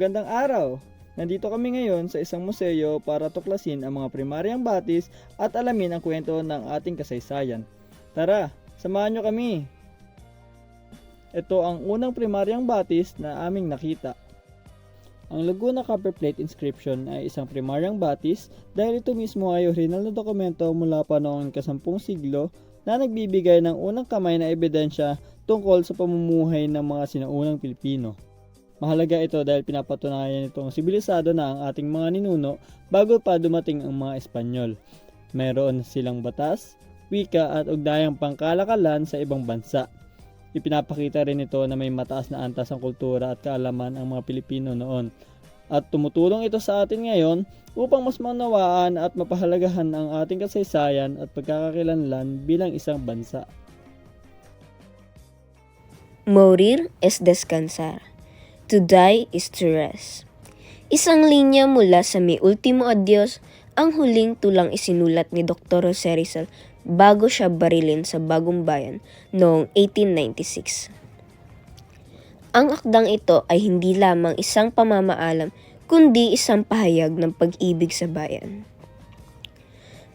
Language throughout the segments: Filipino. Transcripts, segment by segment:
Magandang araw! Nandito kami ngayon sa isang museo para tuklasin ang mga primaryang batis at alamin ang kwento ng ating kasaysayan. Tara, samahan nyo kami! Ito ang unang primaryang batis na aming nakita. Ang Laguna Copperplate inscription ay isang primaryang batis dahil ito mismo ay orihinal na dokumento mula pa noong ika-10 siglo na nagbibigay ng unang kamay na ebidensya tungkol sa pamumuhay ng mga sinaunang Pilipino. Mahalaga ito dahil pinapatunayan itong sibilisado na ang ating mga ninuno bago pa dumating ang mga Espanyol. Mayroon silang batas, wika at ugdayang pangkalakalan sa ibang bansa. Ipinapakita rin ito na may mataas na antas ang kultura at kaalaman ang mga Pilipino noon. At tumutulong ito sa atin ngayon upang mas maunawaan at mapahalagahan ang ating kasaysayan at pagkakakilanlan bilang isang bansa. Morir es descansar. To die is to rest. Isang linya mula sa Mi Ultimo Adios, ang huling tulang isinulat ni Dr. Jose Rizal bago siya barilin sa Bagong Bayan noong 1896. Ang akdang ito ay hindi lamang isang pamamaalam kundi isang pahayag ng pag-ibig sa bayan.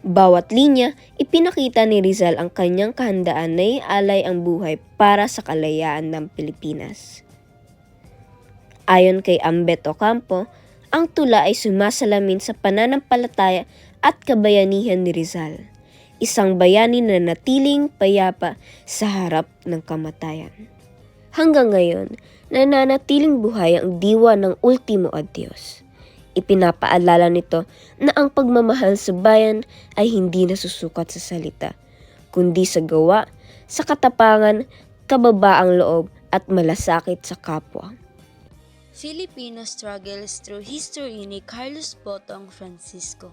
Bawat linya, ipinakita ni Rizal ang kanyang kahandaan na ialay ang buhay para sa kalayaan ng Pilipinas. Ayon kay Ambet Ocampo, ang tula ay sumasalamin sa pananampalataya at kabayanihan ni Rizal, isang bayani na natiling payapa sa harap ng kamatayan. Hanggang ngayon, nananatiling buhay ang diwa ng Ultimo Adios. Ipinapaalala nito na ang pagmamahal sa bayan ay hindi nasusukat sa salita, kundi sa gawa, sa katapangan, kababaang loob at malasakit sa kapwa. Filipino Struggles Through History ni Carlos Botong Francisco.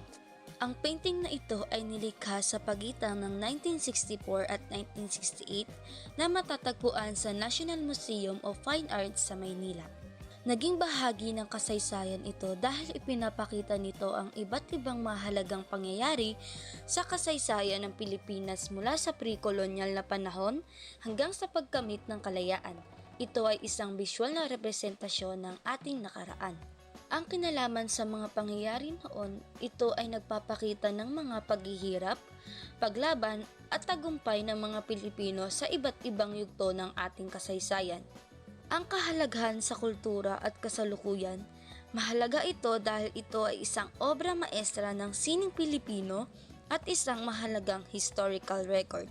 Ang painting na ito ay nilikha sa pagitan ng 1964 at 1968 na matatagpuan sa National Museum of Fine Arts sa Maynila. Naging bahagi ng kasaysayan ito dahil ipinapakita nito ang iba't ibang mahalagang pangyayari sa kasaysayan ng Pilipinas mula sa pre-kolonyal na panahon hanggang sa pagkamit ng kalayaan. Ito ay isang visual na representasyon ng ating nakaraan. Ang kinalaman sa mga pangyayari noon, ito ay nagpapakita ng mga paghihirap, paglaban at tagumpay ng mga Pilipino sa iba't ibang yugto ng ating kasaysayan. Ang kahalagahan sa kultura at kasalukuyan, mahalaga ito dahil ito ay isang obra maestra ng sining Pilipino at isang mahalagang historical record.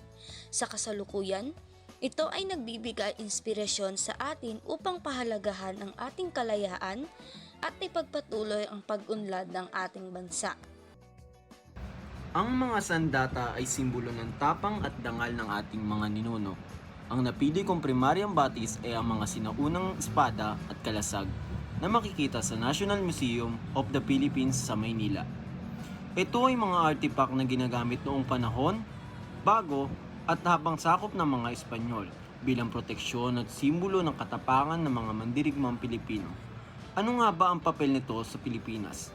Sa kasalukuyan, ito ay nagbibigay inspirasyon sa atin upang pahalagahan ang ating kalayaan at ipagpatuloy ang pag-unlad ng ating bansa. Ang mga sandata ay simbolo ng tapang at dangal ng ating mga ninuno. Ang napili kong primaryang batis ay ang mga sinaunang espada at kalasag na makikita sa National Museum of the Philippines sa Maynila. Ito ay mga artifact na ginagamit noong panahon, bago at habang sakop ng mga Espanyol bilang proteksyon at simbolo ng katapangan ng mga mandirigmang Pilipino. Ano nga ba ang papel nito sa Pilipinas?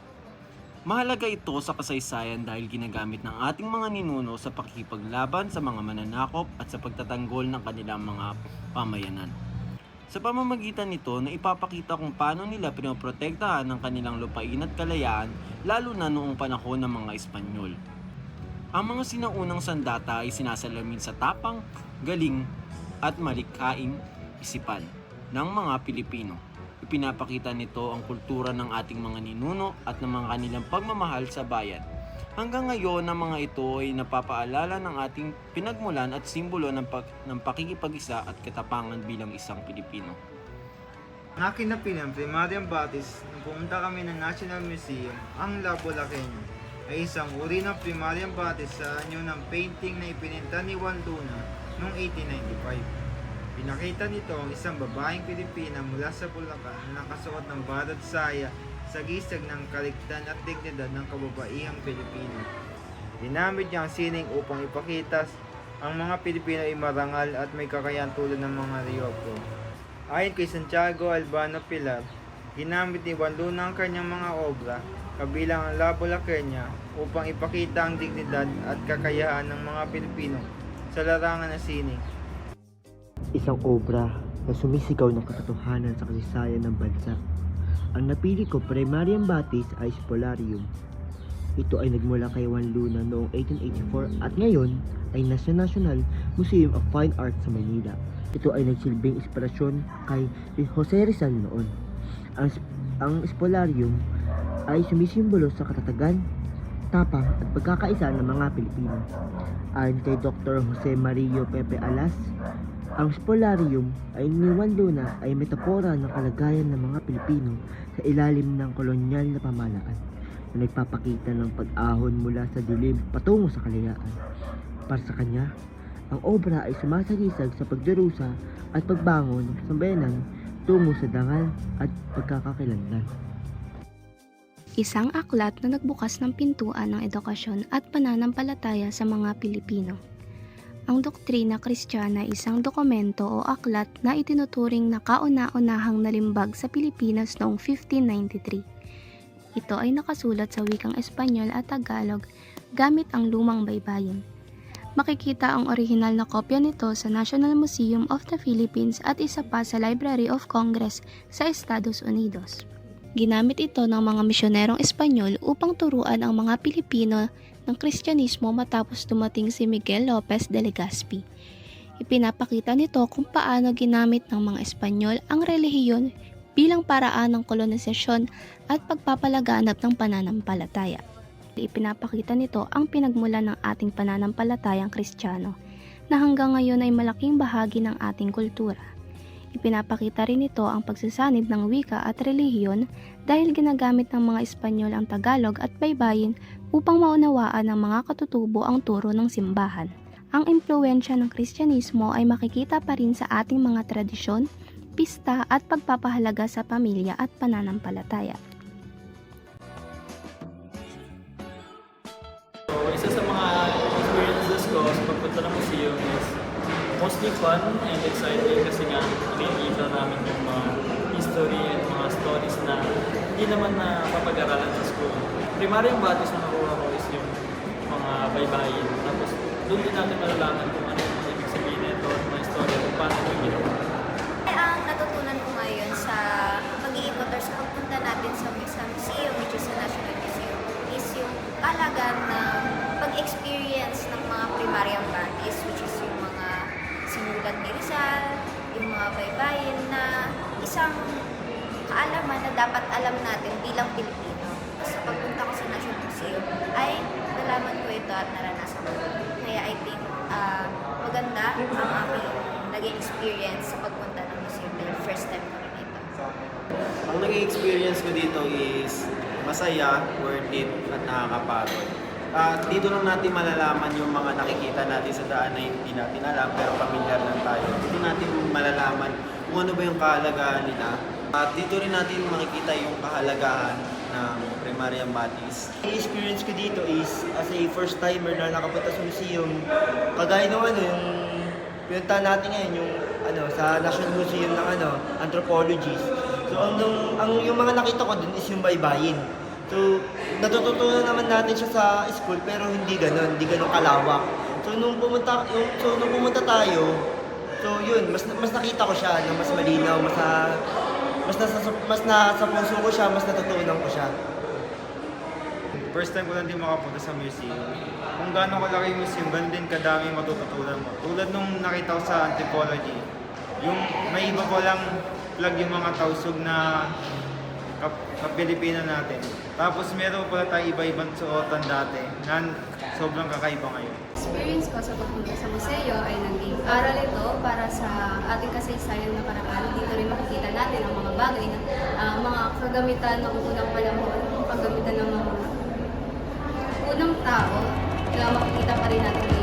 Mahalaga ito sa kasaysayan dahil ginagamit ng ating mga ninuno sa pakikipaglaban sa mga mananakop at sa pagtatanggol ng kanilang mga pamayanan. Sa pamamagitan nito na ipapakita kung paano nila pinoprotektahan ang kanilang lupain at kalayaan lalo na noong panahon ng mga Espanyol. Ang mga sinaunang sandata ay sinasalamin sa tapang, galing at malikhaing isipan ng mga Pilipino. Ipinapakita nito ang kultura ng ating mga ninuno at ng mga kanilang pagmamahal sa bayan. Hanggang ngayon, ang mga ito ay napapaalala ng ating pinagmulan at simbolo ng pakikipag-isa at katapangan bilang isang Pilipino. Ang akin na pinang primaryang batis nung pumunta kami ng National Museum, ang Lapu-Laqueño, ay isang uri ng primaryang batis sa anyo ng painting na ipinenta ni Juan Luna noong 1895. Pinakita nito ang isang babaeng Pilipina mula sa Bulacan na nakasuot ng barad saya sa gisag ng kaligtan at dignidad ng kababaihang Pilipino. Ginamit niya ang sining upang ipakita ang mga Pilipino ay marangal at may kakayahan tulad ng mga Ryoko. Ayon kay Santiago Albano Pilar, ginamit ni Juan Luna ang kanyang mga obra, kabilang ang Lapu-Laqueña, upang ipakita ang dignidad at kakayahan ng mga Pilipino sa larangan ng sining. Isang obra na sumisigaw ng katotohanan sa kasaysayan ng bansa. Ang napili ko primaryang batis ay Spolarium. Ito ay nagmula kay Juan Luna noong 1884 at ngayon ay nasa National Museum of Fine Arts sa Manila. Ito ay nagsilbing inspirasyon kay Jose Rizal noon. Ang Spolarium ay sumisimbolo sa katatagan, tapang at pagkakaisa ng mga Pilipino. Ayon kay Dr. Jose Mario Pepe Alas, ang Spolarium ay ni Juan Luna ay metapora ng kalagayan ng mga Pilipino sa ilalim ng kolonyal na pamahalaan na nagpapakita ng pag-ahon mula sa dilim patungo sa kalayaan. Para sa kanya, ang obra ay sumasagisag sa pagdurusa at pagbangon ng sambayanan tungo sa dangal at pagkakakilanlan. Isang aklat na nagbukas ng pintuan ng edukasyon at pananampalataya sa mga Pilipino. Ang doktrina Kristiyana ay isang dokumento o aklat na itinuturing na kauna-unahang nalimbag sa Pilipinas noong 1593. Ito ay nakasulat sa wikang Espanyol at Tagalog gamit ang lumang baybayin. Makikita ang orihinal na kopya nito sa National Museum of the Philippines at isa pa sa Library of Congress sa Estados Unidos. Ginamit ito ng mga misyonerong Espanyol upang turuan ang mga Pilipino ng Kristyanismo matapos dumating si Miguel Lopez de Legazpi. Ipinapakita nito kung paano ginamit ng mga Espanyol ang relihiyon bilang paraan ng kolonisasyon at pagpapalaganap ng pananampalataya. Ipinapakita nito ang pinagmulan ng ating pananampalatayang Kristiyano na hanggang ngayon ay malaking bahagi ng ating kultura. Ipinapakita rin ito ang pagsasanib ng wika at relihiyon dahil ginagamit ng mga Espanyol ang Tagalog at baybayin upang maunawaan ng mga katutubo ang turo ng simbahan. Ang impluwensya ng Kristyanismo ay makikita pa rin sa ating mga tradisyon, pista at pagpapahalaga sa pamilya at pananampalataya. So, isa sa mga experiences ko sa pagpunta ng museum is mostly fun and exciting kasi nga nakikita namin yung mga history at mga stories na hindi naman na papag-aralan sa school. Primaryang batis na nakuha ko is yung mga baybayin. Tapos doon din natin malalaman kung ano yung ibig sabihin nito at mga story kung paano yung ginawa. Ang natutunan ko ngayon sa pag-iikot or sa pagpunta natin sa museum, which is sa National Museum, is yung kalagan ng pag-experience ng mga primaryang batis, which is yung mga sinulat ni Rizal, yung mga baybayin na isang kaalaman na dapat alam natin bilang Pilipino. Sa pagpunta ko sa National Museum ay nalaman ko ito at naranasan ko. Kaya I think maganda ang aking naging experience sa pagpunta ng museum dahil first time ko rin ito. Ang naging experience ko dito is masaya, worth it, at nakakapagod. Dito lang natin malalaman yung mga nakikita natin sa daan na hindi natin alam pero pamilyar lang tayo. Dito natin malalaman kung ano ba yung kahalagahan nila. At dito rin natin makikita yung kahalagahan ng primaryang batis. Ang experience ko dito is as a first timer na nakapunta sa museum, kagaya ng yung pinunta natin ngayon yung sa National Museum ng Anthropology. So yung mga nakita ko dun is yung baybayin. So natututunan naman natin siya sa school pero hindi ganoon kalawak. So nung pumunta tayo, so yun, mas nakita ko siya na mas malinaw, mas nasa puso ko siya, mas natutunan ko siya. First time ko lang din makapunta sa museum. Kung gaano kalaki yung museum, gano'n din kadami matututunan mo. Tulad nung nakita ko sa anthropology, yung may iba pa lang plug yung mga tausog na kapilipino natin. Tapos meron pala tayo iba-ibang suotan dati na sobrang kakaiba ngayon. Experience ko sa pagpunta sa museo ay naging aral ito para sa ating kasaysayan na paraan. Dito rin makikita natin ang mga bagay na mga kagamitan ng unang panahon, kagamitan ng mga unang tao. Kaya makikita pa rin natin